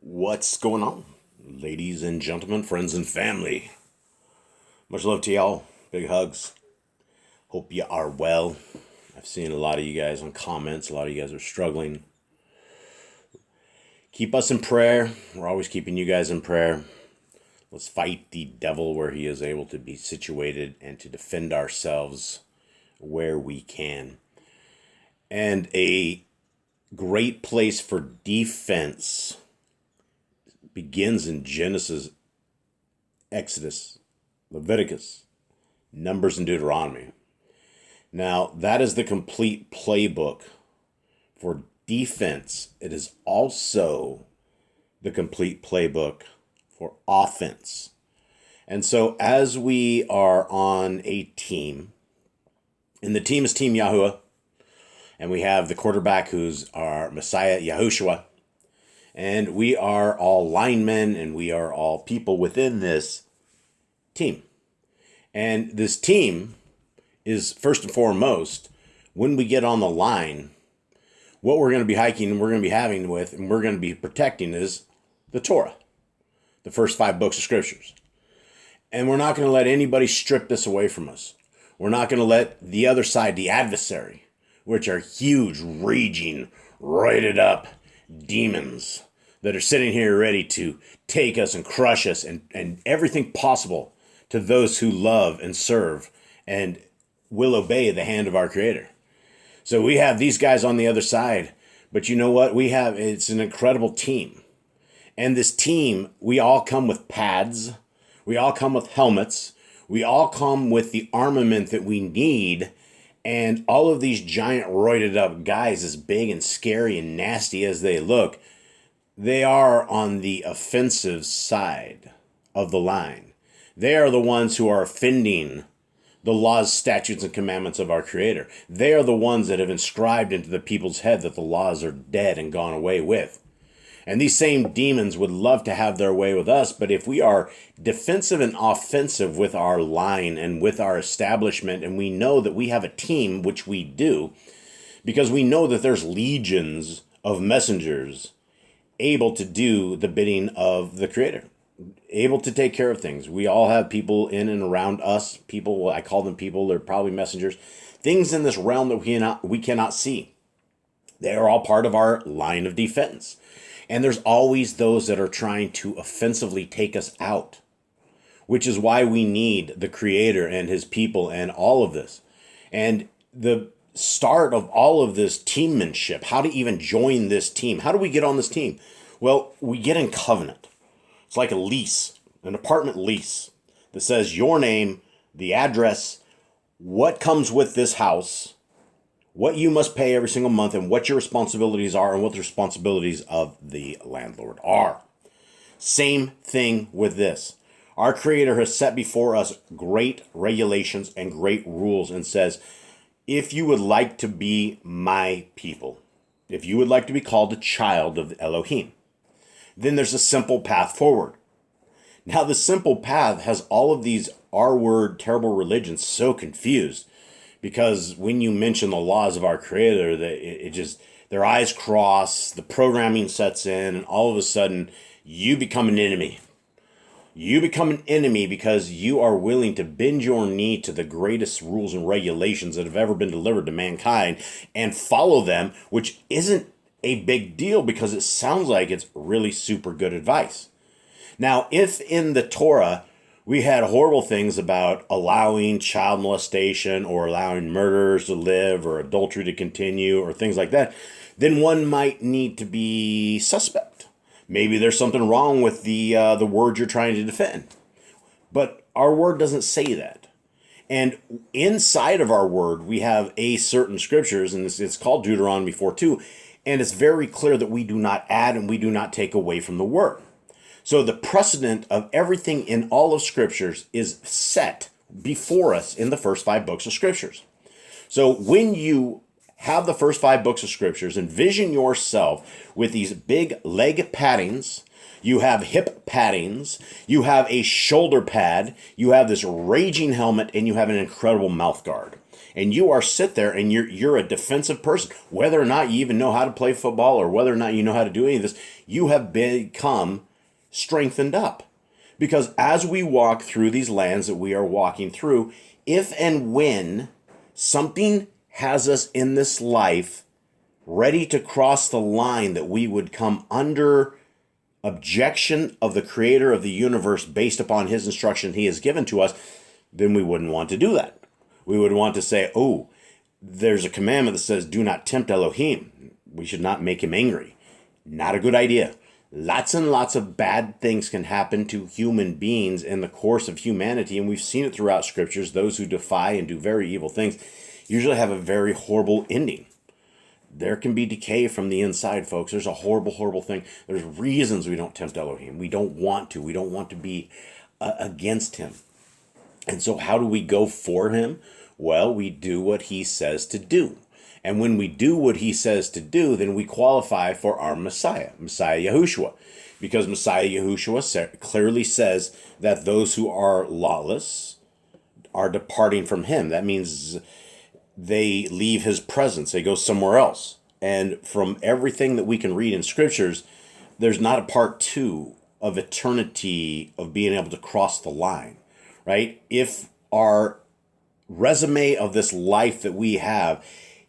What's going on, ladies and gentlemen, friends and family? Much love to y'all. Big hugs. Hope you are well. I've seen a lot of you guys on comments. A lot of you guys are struggling. Keep us in prayer. We're always keeping you guys in prayer. Let's fight the devil where he is able to be situated and to defend ourselves where we can. And a great place for defense begins in Genesis, Exodus, Leviticus, Numbers, and Deuteronomy. Now, that is the complete playbook for defense. It is also the complete playbook for offense. And so as we are on a team, and the team is Team Yahuwah, and we have the quarterback who's our Messiah, Yahushua, and we are all linemen, and we are all people within this team. And this team is, first and foremost, when we get on the line, what we're going to be hiking and we're going to be having with and we're going to be protecting is the Torah, the first 5 books of scriptures. And we're not going to let anybody strip this away from us. We're not going to let the other side, the adversary, which are huge, raging, roided up demons that are sitting here ready to take us and crush us and everything possible to those who love and serve and will obey the hand of our Creator. So we have these guys on the other side, but you know what? It's an incredible team. And this team, we all come with pads. We all come with helmets. We all come with the armament that we need. And all of these giant roided up guys, as big and scary and nasty as they look, they are on the offensive side of the line. They are the ones who are offending the laws, statutes, and commandments of our Creator. They are the ones that have inscribed into the people's head that the laws are dead and gone away with. And these same demons would love to have their way with us, but if we are defensive and offensive with our line and with our establishment, and we know that we have a team, which we do, because we know that there's legions of messengers able to do the bidding of the Creator, able to take care of things. We all have people in and around us, people, I call them people, they're probably messengers, things in this realm that we cannot see. They are all part of our line of defense. And there's always those that are trying to offensively take us out, which is why we need the Creator and His people and all of this. And the start of all of this teammanship, how to even join this team. How do we get on this team? Well, we get in covenant. It's like a lease, an apartment lease that says your name, the address, what comes with this house, what you must pay every single month, and what your responsibilities are, and what the responsibilities of the landlord are. Same thing with this. Our Creator has set before us great regulations and great rules and says, if you would like to be my people, if you would like to be called a child of Elohim, then there's a simple path forward. Now, the simple path has all of these R-word terrible religions so confused, because when you mention the laws of our Creator, it just, their eyes cross, the programming sets in, and all of a sudden, you become an enemy. You become an enemy because you are willing to bend your knee to the greatest rules and regulations that have ever been delivered to mankind and follow them, which isn't a big deal because it sounds like it's really super good advice. Now, if in the Torah we had horrible things about allowing child molestation or allowing murderers to live or adultery to continue or things like that, then one might need to be suspect. Maybe there's something wrong with the word you're trying to defend. But our word doesn't say that. And inside of our word, we have a certain scriptures, and it's called Deuteronomy 4:2, and it's very clear that we do not add and we do not take away from the word. So the precedent of everything in all of scriptures is set before us in the first 5 books of scriptures. So when you have the first 5 books of scriptures, envision yourself with these big leg paddings, you have hip paddings, you have a shoulder pad, you have this raging helmet, and you have an incredible mouth guard. and you are sit there and you're a defensive person, whether or not you even know how to play football or whether or not you know how to do any of this, you have become strengthened up. Because as we walk through these lands that we are walking through, if and when something has us in this life ready to cross the line that we would come under objection of the creator of the universe based upon his instruction he has given to us, then we wouldn't want to do that. We would want to say, oh, there's a commandment that says, do not tempt Elohim. We should not make him angry. Not a good idea. Lots and lots of bad things can happen to human beings in the course of humanity, and we've seen it throughout scriptures. Those who defy and do very evil things usually have a very horrible ending. There can be decay from the inside, folks. There's a horrible, horrible thing. There's reasons we don't tempt Elohim. We don't want to. We don't want to be against him. And so how do we go for him? Well, we do what he says to do. And when we do what he says to do, then we qualify for our Messiah Yahushua. Because Messiah Yahushua clearly says that those who are lawless are departing from him. That means they leave his presence. They go somewhere else. And from everything that we can read in scriptures, there's not a part two of eternity of being able to cross the line, right? If our resume of this life that we have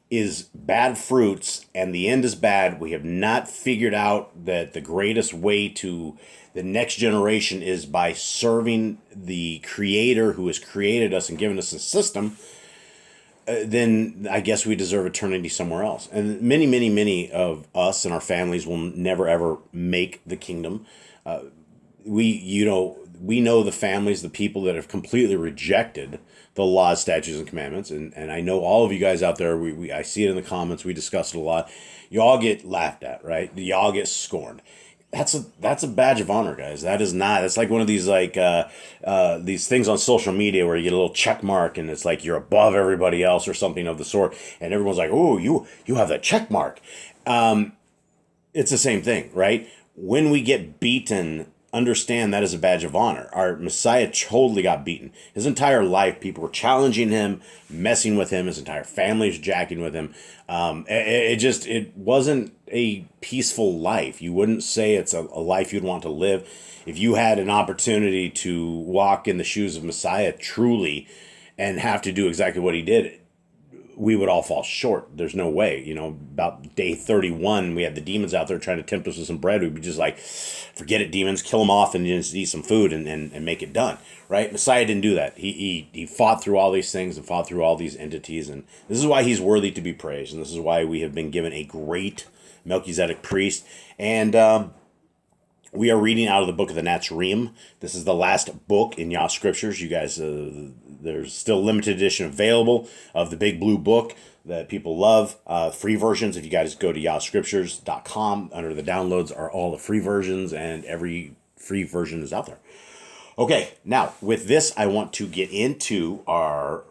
is bad fruits and the end is bad, we have not figured out that the greatest way to the next generation is by serving the creator who has created us and given us a system, then I guess we deserve eternity somewhere else. And many, many, many of us and our families will never, ever make the kingdom. We know the families, the people that have completely rejected the laws, statutes, and commandments. And I know all of you guys out there, I see it in the comments, we discuss it a lot. You all get laughed at, right? You all get scorned. That's a badge of honor, guys. That is not. It's like one of these these things on social media where you get a little check mark and it's like you're above everybody else or something of the sort, and everyone's like, "Oh, you have that check mark." It's the same thing, right? When we get beaten, understand that is a badge of honor. Our Messiah totally got beaten. His entire life, people were challenging him, messing with him. His entire family was jacking with him. It wasn't a peaceful life. You wouldn't say it's a life you'd want to live. If you had an opportunity to walk in the shoes of Messiah truly and have to do exactly what he did, we would all fall short. There's no way. About day 31, we had the demons out there trying to tempt us with some bread. We'd be just like, forget it, demons, kill them off and just eat some food and make it done, right? Messiah didn't do that. He fought through all these things and fought through all these entities, and this is why he's worthy to be praised, and this is why we have been given a great Melchizedek priest. And we are reading out of the book of the Nazarene. This is the last book in Yah Scriptures. You guys, there's still limited edition available of the big blue book that people love. Free versions, if you guys go to yahscriptures.com, under the downloads are all the free versions, and every free version is out there. Okay, now with this, I want to get into our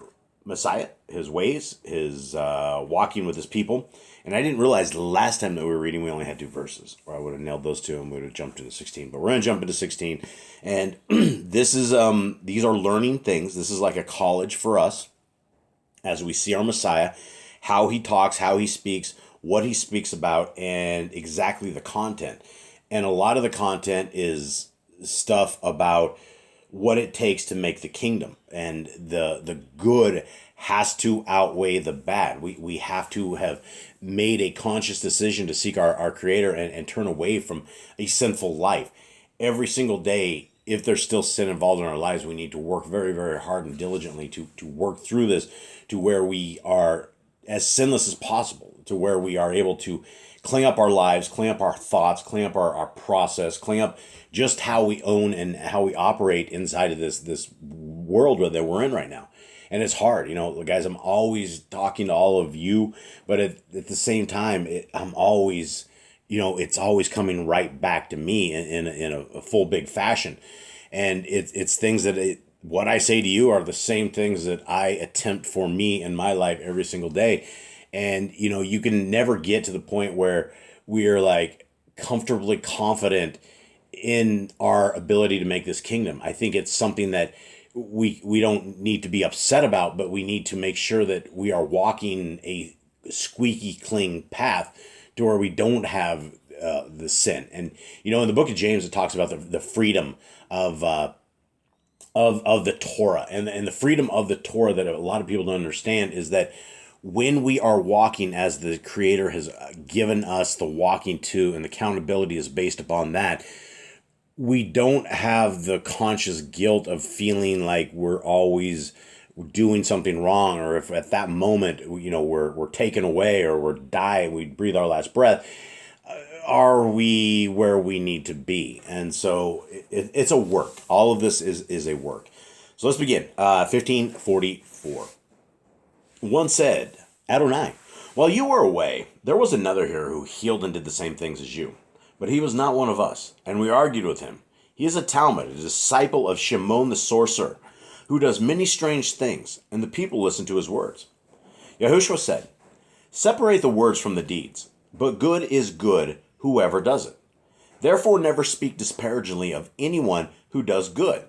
Messiah, his ways, his walking with his people. And I didn't realize the last time that we were reading, we only had 2 verses, or I would have nailed those 2 and we would have jumped into 16. But we're going to jump into 16. And this is these are learning things. This is like a college for us as we see our Messiah, how he talks, how he speaks, what he speaks about, and exactly the content. And a lot of the content is stuff about what it takes to make the kingdom, and the good has to outweigh the bad. We have to have made a conscious decision to seek our creator and turn away from a sinful life. Every single day, if there's still sin involved in our lives, we need to work very, very hard and diligently to work through this to where we are as sinless as possible, to where we are able to clean up our lives, clean up our thoughts, clean up our process, clean up just how we own and how we operate inside of this world that we're in right now. And it's hard, guys. I'm always talking to all of you, but at the same time, I'm always, it's always coming right back to me in a full big fashion. And it's things that what I say to you are the same things that I attempt for me in my life every single day. And, you can never get to the point where we are like comfortably confident in our ability to make this kingdom. I think it's something that we don't need to be upset about, but we need to make sure that we are walking a squeaky clean path to where we don't have the sin. And in the book of James, it talks about the freedom of the Torah, and the freedom of the Torah that a lot of people don't understand is that when we are walking as the Creator has given us the walking to, and the accountability is based upon that, we don't have the conscious guilt of feeling like we're always doing something wrong, or if at that moment we're taken away or we're dying, we breathe our last breath. Are we where we need to be? And so it's a work. All of this is a work. So let's begin. 1544. One said, Adonai, while you were away, there was another here who healed and did the same things as you. But he was not one of us, and we argued with him. He is a Talmud, a disciple of Shimon the sorcerer, who does many strange things, and the people listen to his words. Yahushua said, separate the words from the deeds, but good is good, whoever does it. Therefore never speak disparagingly of anyone who does good.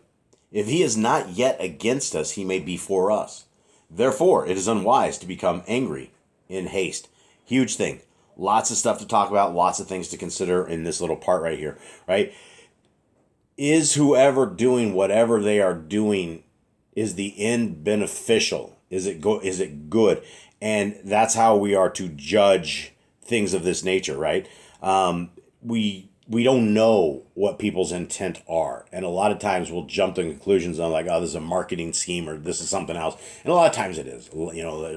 If he is not yet against us, he may be for us. Therefore it is unwise to become angry in haste. Huge thing. Lots of stuff to talk about, lots of things to consider in this little part right here, right? Is whoever doing whatever they are doing, is the end beneficial? Is it good? And that's how we are to judge things of this nature, right? We don't know what people's intent are. And a lot of times we'll jump to conclusions on like, oh, this is a marketing scheme or this is something else. And a lot of times it is.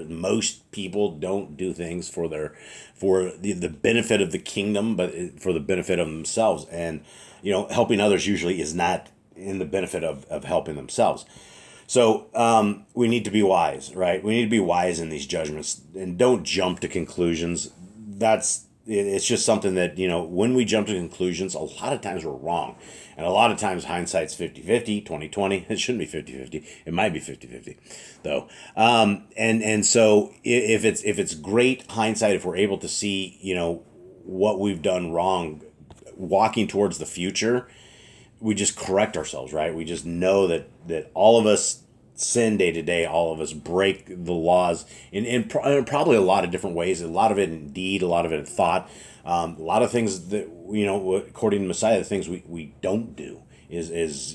Most people don't do things for the benefit of the kingdom, but for the benefit of themselves. And, helping others usually is not in the benefit of helping themselves. So we need to be wise, right? We need to be wise in these judgments and don't jump to conclusions. It's just something that, when we jump to conclusions, a lot of times we're wrong. And a lot of times hindsight's 50-50, 20-20. It shouldn't be 50-50. It might be 50-50, though. And so if it's great hindsight, if we're able to see, what we've done wrong, walking towards the future, we just correct ourselves, right? We just know that all of us sin day to day. All of us break the laws in probably a lot of different ways. A lot of it in deed, a lot of it in thought. A lot of things that, according to Messiah, the things we don't do is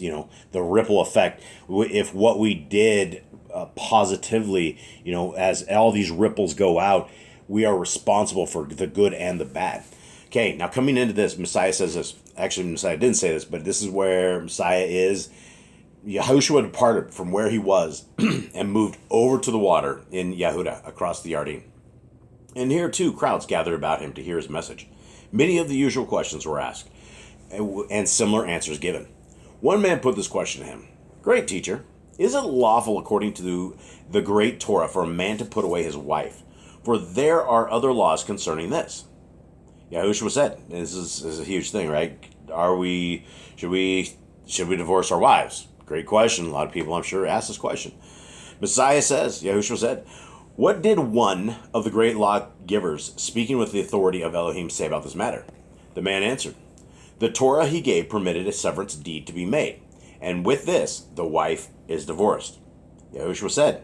the ripple effect. If what we did positively, as all these ripples go out, we are responsible for the good and the bad. Okay, now coming into this, Messiah says this. Actually, Messiah didn't say this, but this is where Messiah is. Yahushua departed from where he was and moved over to the water in Yehuda across the Yarden. And here too crowds gathered about him to hear his message. Many of the usual questions were asked and similar answers given. One man put this question to him. Great teacher, is it lawful according to the great Torah for a man to put away his wife? For there are other laws concerning this. Yahushua said, this is a huge thing, right? Should we divorce our wives? Great question. A lot of people, I'm sure, ask this question. Messiah says, Yahushua said, what did one of the great lawgivers, speaking with the authority of Elohim, say about this matter? The man answered, the Torah he gave permitted a severance deed to be made, and with this, the wife is divorced. Yahushua said,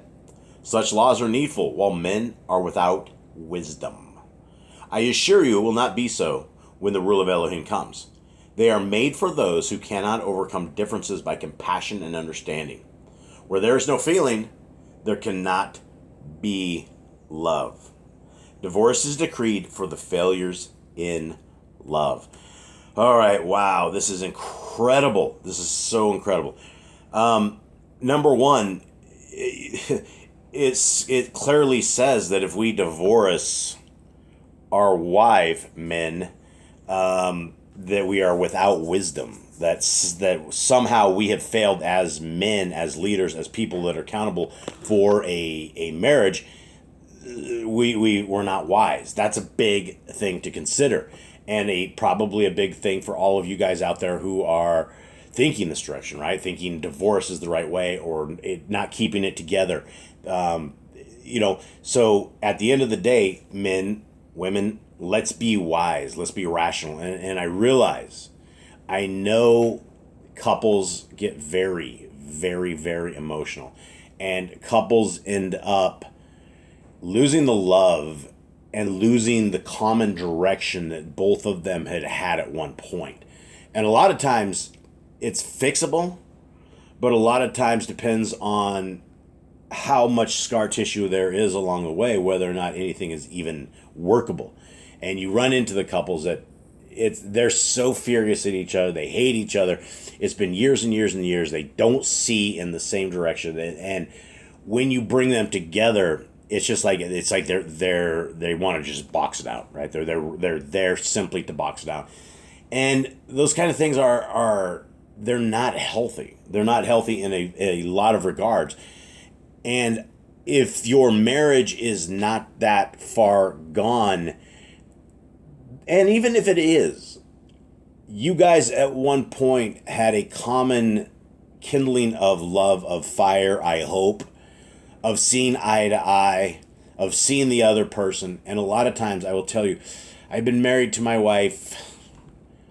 such laws are needful while men are without wisdom. I assure you it will not be so when the rule of Elohim comes. They are made for those who cannot overcome differences by compassion and understanding. Where there is no feeling, there cannot be love. Divorce is decreed for the failures in love. All right, wow, this is incredible. This is so incredible. Number one, it clearly says that if we divorce our wife, men, that we are without wisdom, that somehow we have failed as men, as leaders, as people that are accountable for a marriage. We're not wise. That's a big thing to consider, and probably a big thing for all of you guys out there who are thinking this direction, right? Thinking divorce is the right way, or not keeping it together. So at the end of the day, men, women, let's be wise. Let's be rational. And I know couples get very, very, very emotional. And couples end up losing the love and losing the common direction that both of them had had at one point. And a lot of times it's fixable, but a lot of times depends on how much scar tissue there is along the way, whether or not anything is even workable. And you run into the couples that they're so furious at each other, they hate each other. It's been years and years and years. They don't see in the same direction, and when you bring them together, it's like they want to just box it out, right? They're there simply to box it out, and those kind of things are they're not healthy. They're not healthy in a lot of regards, and if your marriage is not that far gone. And even if it is, you guys at one point had a common kindling of love, of fire, I hope, of seeing eye to eye, of seeing the other person. And a lot of times, I will tell you, I've been married to my wife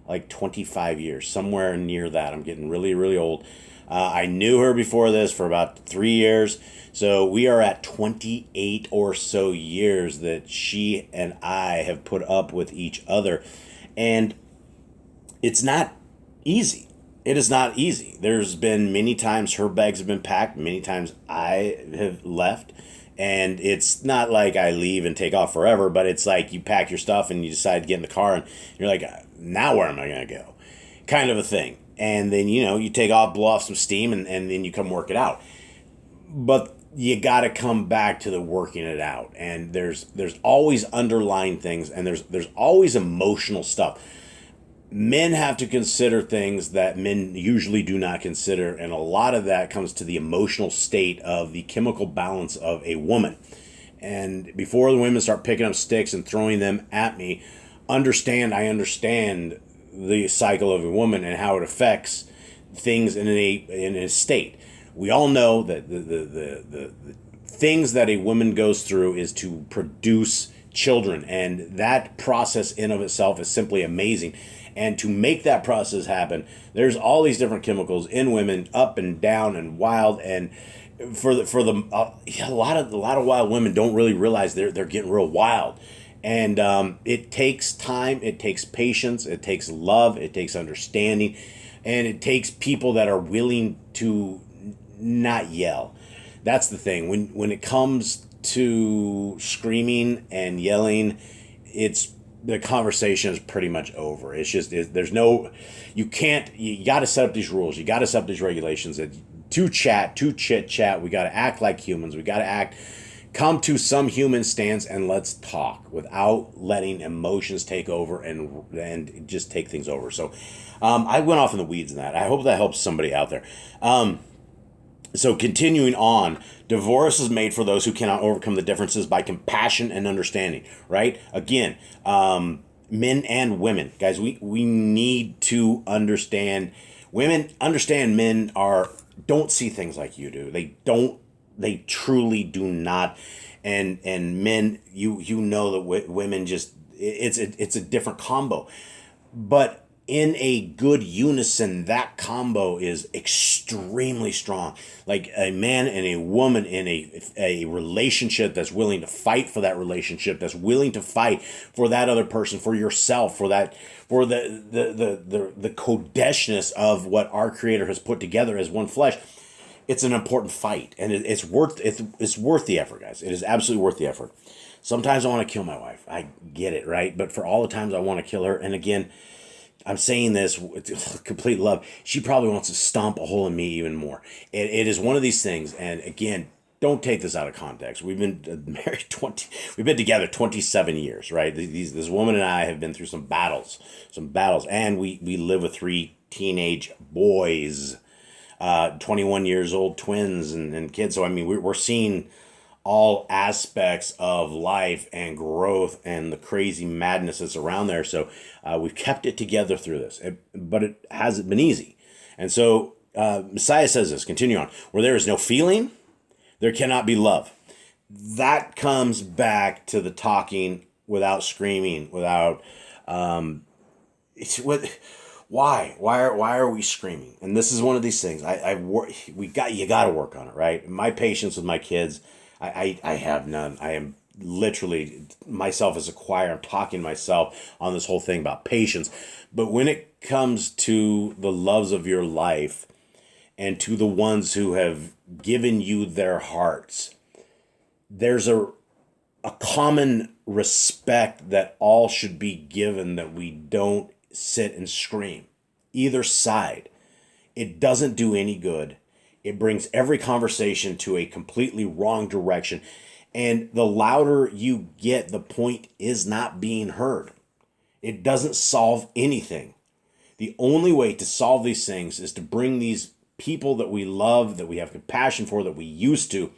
like 25 years, somewhere near that. I'm getting really, really old. I knew her before this for about 3 years. So we are at 28 or so years that she and I have put up with each other. And it's not easy. It is not easy. There's been many times her bags have been packed. Many times I have left. And it's not like I leave and take off forever, but it's like you pack your stuff and you decide to get in the car and you're like, now where am I going to go? Kind of a thing. And then, you take off, blow off some steam, and then you come work it out. But you got to come back to the working it out. And there's always underlying things, and there's always emotional stuff. Men have to consider things that men usually do not consider, and a lot of that comes to the emotional state of the chemical balance of a woman. And before the women start picking up sticks and throwing them at me, I understand the cycle of a woman and how it affects things in a state. We all know that the things that a woman goes through is to produce children, and that process in of itself is simply amazing. And to make that process happen, there's all these different chemicals in women, up and down and wild. And a lot of wild women don't really realize they're getting real wild. And it takes time, it takes patience, it takes love, it takes understanding, and it takes people that are willing to not yell. That's the thing. When it comes to screaming and yelling, the conversation is pretty much over. It's just, there's no, you got to set up these rules. You got to set up these regulations that to chit chat. We got to act like humans. We got to come to some human stance and let's talk without letting emotions take over and just take things over. So I went off in the weeds in that. I hope that helps somebody out there. So continuing on, divorce is made for those who cannot overcome the differences by compassion and understanding, right? Again, men and women, guys, we need to understand. Women understand men don't see things like you do. They truly do not. And men, you know that women just, it's a different combo. But in a good unison, that combo is extremely strong. Like a man and a woman in a relationship that's willing to fight for that relationship, that's willing to fight for that other person, for yourself, for the kodeshness of what our Creator has put together as one flesh. It's an important fight, and it's worth the effort, guys. It is absolutely worth the effort. Sometimes I want to kill my wife. I get it, right? But for all the times I want to kill her, and again, I'm saying this with complete love, she probably wants to stomp a hole in me even more. It is one of these things, and again, don't take this out of context. We've been married we've been together 27 years, right? This woman and I have been through some battles, and we live with 3 teenage boys, 21 years old twins and kids. So I mean, we're seeing all aspects of life and growth and the crazy madness that's around there. So we've kept it together through this, but it hasn't been easy. And so Messiah says this, continue on, where there is no feeling, there cannot be love. That comes back to the talking without screaming, without, Why are we screaming? And this is one of these things. You got to work on it, right? My patience with my kids, I have none. I am literally myself as a choir. I'm talking to myself on this whole thing about patience. But when it comes to the loves of your life and to the ones who have given you their hearts, there's a common respect that all should be given, that we don't sit and scream. Either side. It doesn't do any good. It brings every conversation to a completely wrong direction. And the louder you get, the point is not being heard. It doesn't solve anything. The only way to solve these things is to bring these people that we love, that we have compassion for, that we used to,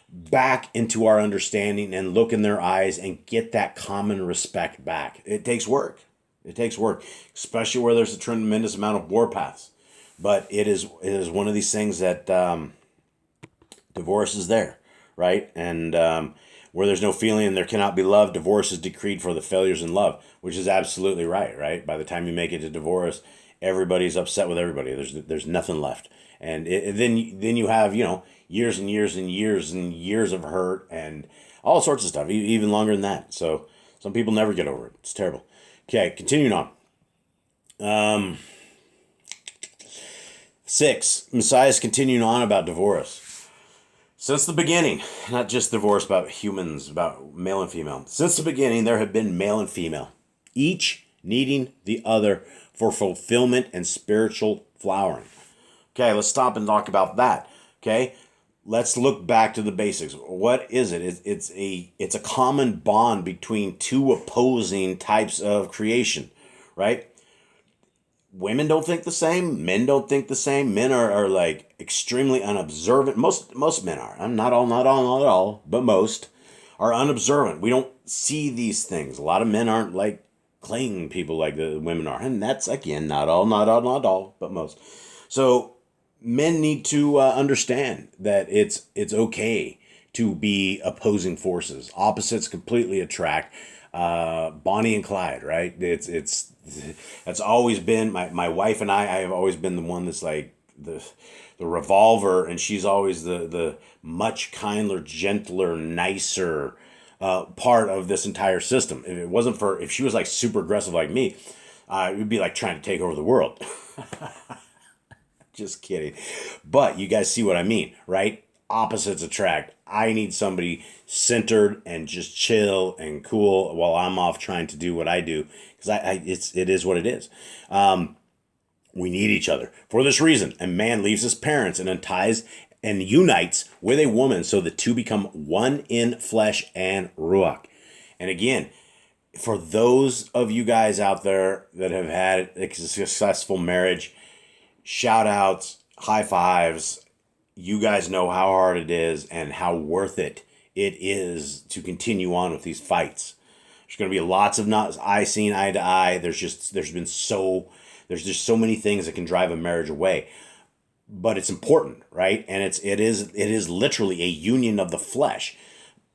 back into our understanding and look in their eyes and get that common respect back. It takes work. It takes work, especially where there's a tremendous amount of warpaths. But it is one of these things that divorce is there, right? And where there's no feeling and there cannot be love, divorce is decreed for the failures in love, which is absolutely right? By the time you make it to divorce, everybody's upset with everybody. There's nothing left. And then you have, years and years and years and years of hurt and all sorts of stuff, even longer than that. So some people never get over it. It's terrible. Okay, continuing on. 6, Messiah is continuing on about divorce. Since the beginning, not just divorce about humans, about male and female. Since the beginning, there have been male and female, each needing the other for fulfillment and spiritual flowering. Okay, let's stop and talk about that. Okay, let's look back to the basics. What is it? It's a common bond between two opposing types of creation, right? Women don't think the same. Men don't think the same. Men are like extremely unobservant. Most men are. Not all, but most are unobservant. We don't see these things. A lot of men aren't like cling people like the women are, and that's again not all, but most. So men need to understand that it's okay to be opposing forces. Opposites completely attract. Bonnie and Clyde, right? That's always been my wife and I have always been the one that's like the revolver, and she's always the much kinder, gentler, nicer part of this entire system. If she was like super aggressive like me, it would be like trying to take over the world. Just kidding. But you guys see what I mean, right? Opposites attract. I need somebody centered and just chill and cool while I'm off trying to do what I do, because it is what it is. We need each other. For this reason, a man leaves his parents and unties and unites with a woman, so the two become one in flesh and ruach. And again, for those of you guys out there that have had a successful marriage, shout outs, high fives. You guys know how hard it is and how worth it is to continue on with these fights. There's going to be lots of not seeing eye to eye. There's just so many things that can drive a marriage away. But it's important, right? And it is literally a union of the flesh.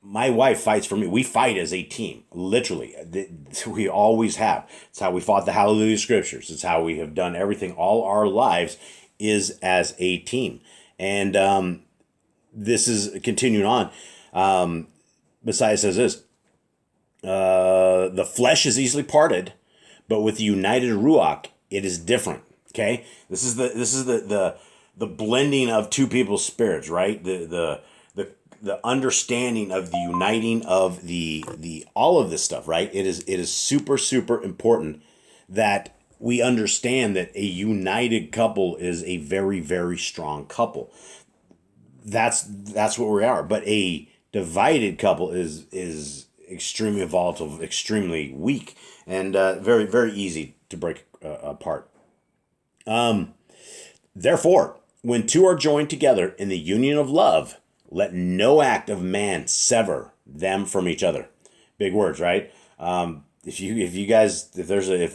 My wife fights for me. We fight as a team, literally. We always have. It's how we fought the Hallelujah Scriptures. It's how we have done everything all our lives, is as a team. And this is continuing on. Messiah says this: the flesh is easily parted, but with the united ruach, it is different. Okay, this is the blending of two people's spirits, right? The understanding of the uniting of the all of this stuff, right? It is super, super important that we understand that a united couple is a very, very strong couple. That's what we are. But a divided couple is extremely volatile, extremely weak, and very, very easy to break apart. Therefore, when two are joined together in the union of love, let no act of man sever them from each other. Big words, right? If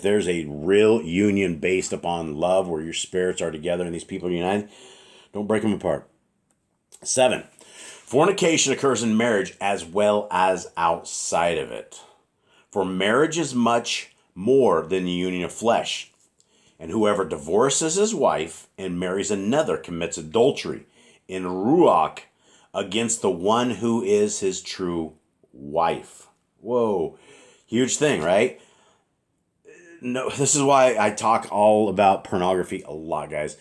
there's a real union based upon love, where your spirits are together and these people are united, don't break them apart. 7, fornication occurs in marriage as well as outside of it. For marriage is much more than the union of flesh. And whoever divorces his wife and marries another commits adultery in Ruach against the one who is his true wife. Whoa, huge thing, right? No, this is why I talk all about pornography a lot, guys.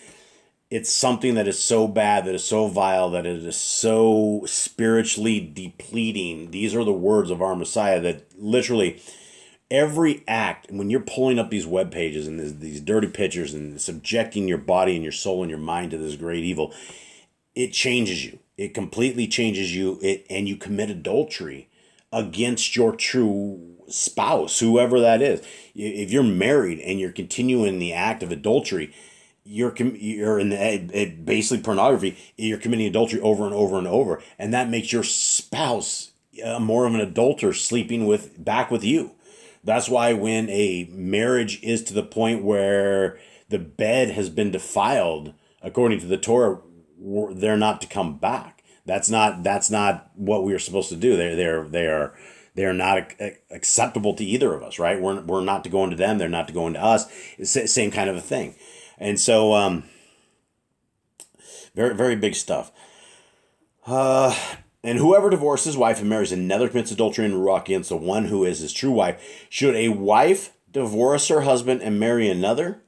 It's something that is so bad, that is so vile, that it is so spiritually depleting. These are the words of our Messiah, that literally every act, when you're pulling up these web pages and these dirty pictures and subjecting your body and your soul and your mind to this great evil, it changes you. It completely changes you, and you commit adultery against your true spouse, whoever that is. If you're married and you're continuing the act of adultery, you're in basically pornography. You're committing adultery over and over and over, and that makes your spouse more of an adulterer, sleeping back with you. That's why when a marriage is to the point where the bed has been defiled, according to the Torah, they're not to come back. That's not what we are supposed to do. They are not acceptable to either of us, right? We're not to go into them. They're not to go into us. It's the same kind of a thing. And so, very, very big stuff. And whoever divorces his wife and marries another commits adultery in Ruach against the one who is his true wife. Should a wife divorce her husband and marry another?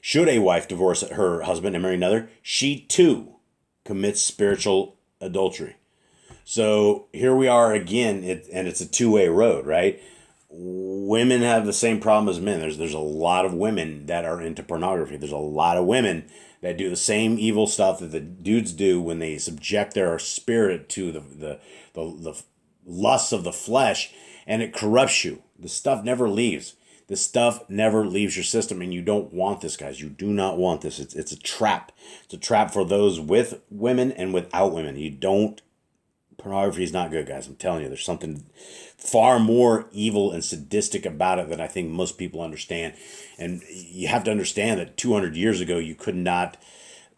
Should a wife divorce her husband and marry another? She too commits spiritual adultery. So here we are again, and it's a two-way road, right? Women have the same problem as men. There's a lot of women that are into pornography. There's a lot of women that do the same evil stuff that the dudes do when they subject their spirit to the lusts of the flesh, and it corrupts you. The stuff never leaves. The stuff never leaves your system, and you don't want this, guys. You do not want this. It's a trap. It's a trap for those with women and without women. Pornography is not good, guys. I'm telling you, there's something far more evil and sadistic about it than I think most people understand. And you have to understand that 200 years ago, you could not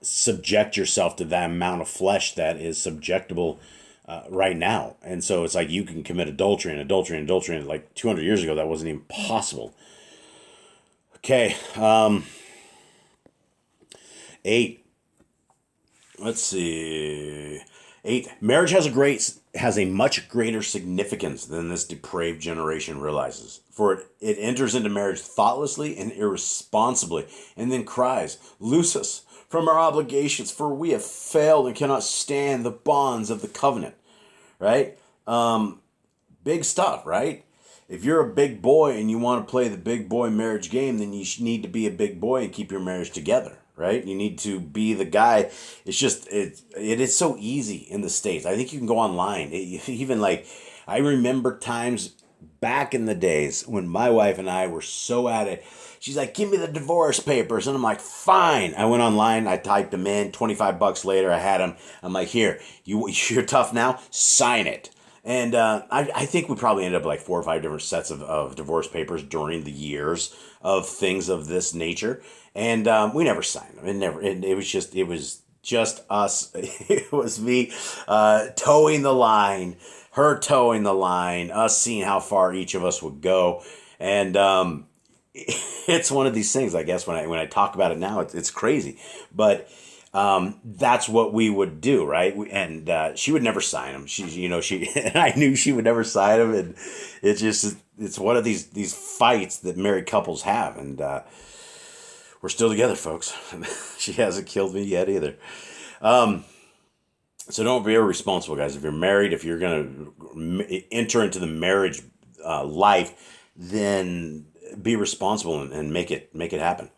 subject yourself to that amount of flesh that is subjectable right now. And so it's like you can commit adultery and adultery and adultery. And like 200 years ago, that wasn't even possible. Okay. 8. Let's see. 8. Marriage has a much greater significance than this depraved generation realizes. For it enters into marriage thoughtlessly and irresponsibly, and then cries, "Loose us from our obligations, for we have failed and cannot stand the bonds of the covenant." Right? Big stuff, right? If you're a big boy and you want to play the big boy marriage game, then you need to be a big boy and keep your marriage together. Right? You need to be the guy. It's just, it is so easy in the States. I think you can go online. Even like, I remember times back in the days when my wife and I were so at it. She's like, "Give me the divorce papers." And I'm like, "Fine." I went online. I typed them in. $25 later, I had them. I'm like, "Here, you're tough now? Sign it." And I think we probably ended up like 4 or 5 different sets of divorce papers during the years of things of this nature. And we never signed them. It was just us. It was me towing the line, her towing the line, us seeing how far each of us would go. And it's one of these things, I guess, when I talk about it now, it's crazy. But that's what we would do, right? And she would never sign them. And I knew she would never sign them. And it's one of these fights that married couples have. And we're still together, folks. She hasn't killed me yet either. So don't be irresponsible, guys. If you're married, if you're going to enter into the marriage life, then be responsible and make it happen.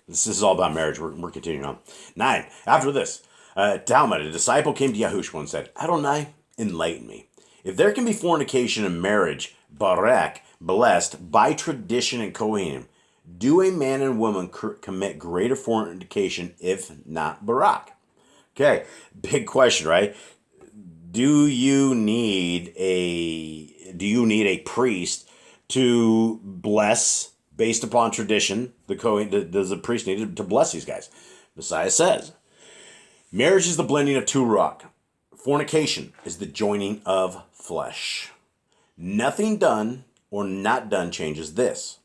This is all about marriage. We're continuing on. 9. After this, Talmud, a disciple came to Yahushua and said, "Adonai, enlighten me. If there can be fornication in marriage, barak, blessed, by tradition and kohanim, do a man and woman commit greater fornication if not barak?" Okay, big question, right? Do you need a priest to bless based upon tradition? Does the priest need to bless these guys? Messiah says, marriage is the blending of two ruach. Fornication is the joining of flesh. Nothing done or not done changes this.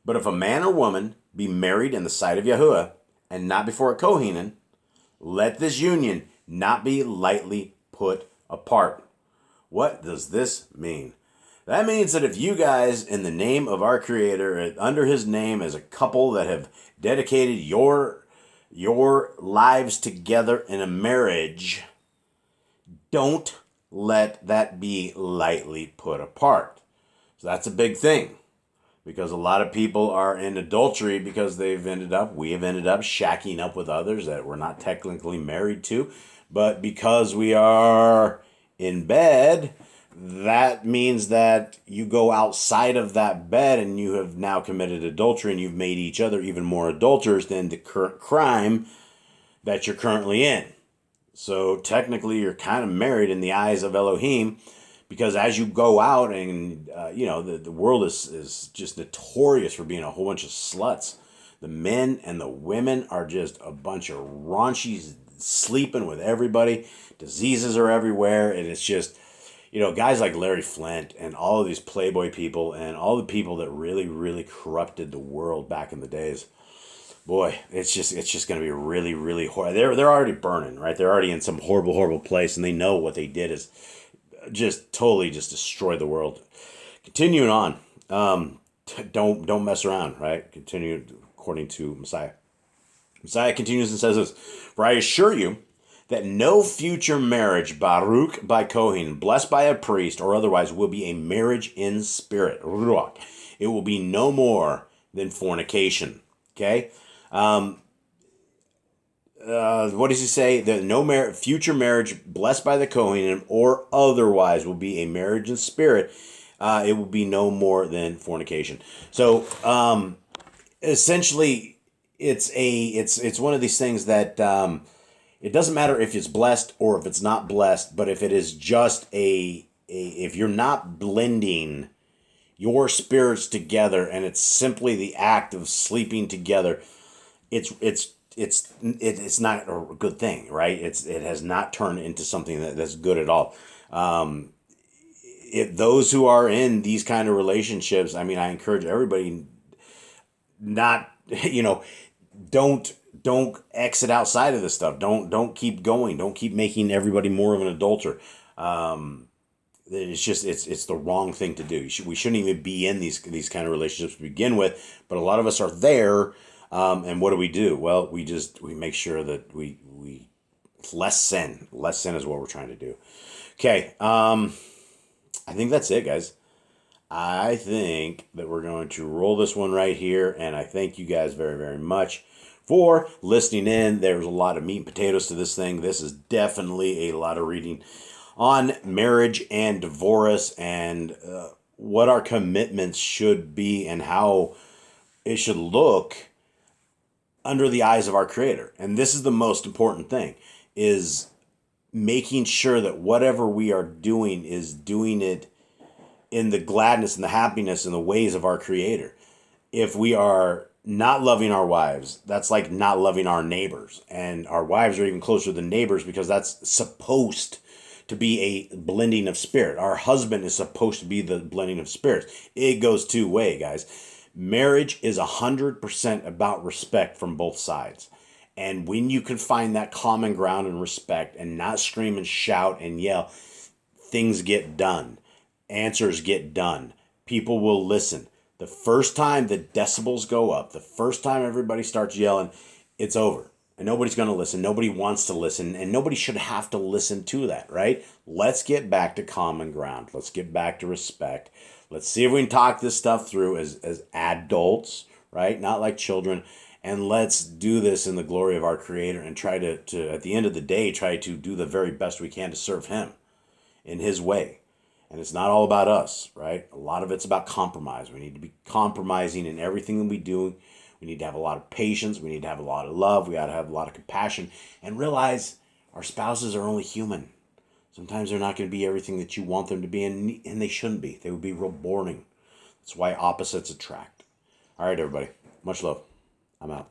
But if a man or woman be married in the sight of Yahuwah, and not before a Kohanan, let this union not be lightly put apart. What does this mean? That means that if you guys, in the name of our Creator, under His name, as a couple that have dedicated your lives together in a marriage, don't let that be lightly put apart. So that's a big thing, because a lot of people are in adultery because we have ended up shacking up with others that we're not technically married to, but because we are in bed, that means that you go outside of that bed and you have now committed adultery, and you've made each other even more adulterers than the current crime that you're currently in. So technically you're kind of married in the eyes of Elohim, because as you go out and, the world is just notorious for being a whole bunch of sluts. The men and the women are just a bunch of raunchies sleeping with everybody. Diseases are everywhere. And it's just, guys like Larry Flint and all of these Playboy people and all the people that really, really corrupted the world back in the days. Boy, it's just going to be really, really horrible. They're already burning, right? They're already in some horrible, horrible place, and they know what they did is just totally just destroy the world. Continuing on, don't mess around, right? Continue according to Messiah. Messiah continues and says this: "For I assure you that no future marriage, Baruch by Kohen, blessed by a priest or otherwise, will be a marriage in spirit, Ruach. It will be no more than fornication." Okay. What does he say? That no future marriage blessed by the Kohen or otherwise will be a marriage in spirit. It will be no more than fornication. So essentially, it's one of these things that it doesn't matter if it's blessed or if it's not blessed, but if it is just if you're not blending your spirits together and it's simply the act of sleeping together, it's not a good thing, right? It has not turned into something that's good at all. Those who are in these kind of relationships, I encourage everybody not, don't exit outside of this stuff. Don't keep going. Don't keep making everybody more of an adulterer. It's the wrong thing to do. We shouldn't even be in these kind of relationships to begin with. But a lot of us are there. And what do? Well, we make sure that we less sin is what we're trying to do. Okay. I think that's it, guys. I think that we're going to roll this one right here. And I thank you guys very, very much for listening in. There's a lot of meat and potatoes to this thing. This is definitely a lot of reading on marriage and divorce and what our commitments should be and how it should look under the eyes of our Creator. And this is the most important thing, is making sure that whatever we are doing is doing it in the gladness and the happiness and the ways of our Creator. If we are not loving our wives, that's like not loving our neighbors. And our wives are even closer than neighbors because that's supposed to be a blending of spirit. Our husband is supposed to be the blending of spirits. It goes two ways, guys. Marriage is 100% about respect from both sides. And when you can find that common ground and respect and not scream and shout and yell, things get done. Answers get done. People will listen. The first time the decibels go up, the first time everybody starts yelling, it's over. And nobody's going to listen. Nobody wants to listen. And nobody should have to listen to that, right? Let's get back to common ground. Let's get back to respect. Let's see if we can talk this stuff through as adults, right? Not like children. And let's do this in the glory of our Creator and try to at the end of the day, try to do the very best we can to serve Him in His way. And it's not all about us, right? A lot of it's about compromise. We need to be compromising in everything that we do. We need to have a lot of patience. We need to have a lot of love. We got to have a lot of compassion and realize our spouses are only human. Sometimes they're not going to be everything that you want them to be, and they shouldn't be. They would be real boring. That's why opposites attract. All right, everybody. Much love. I'm out.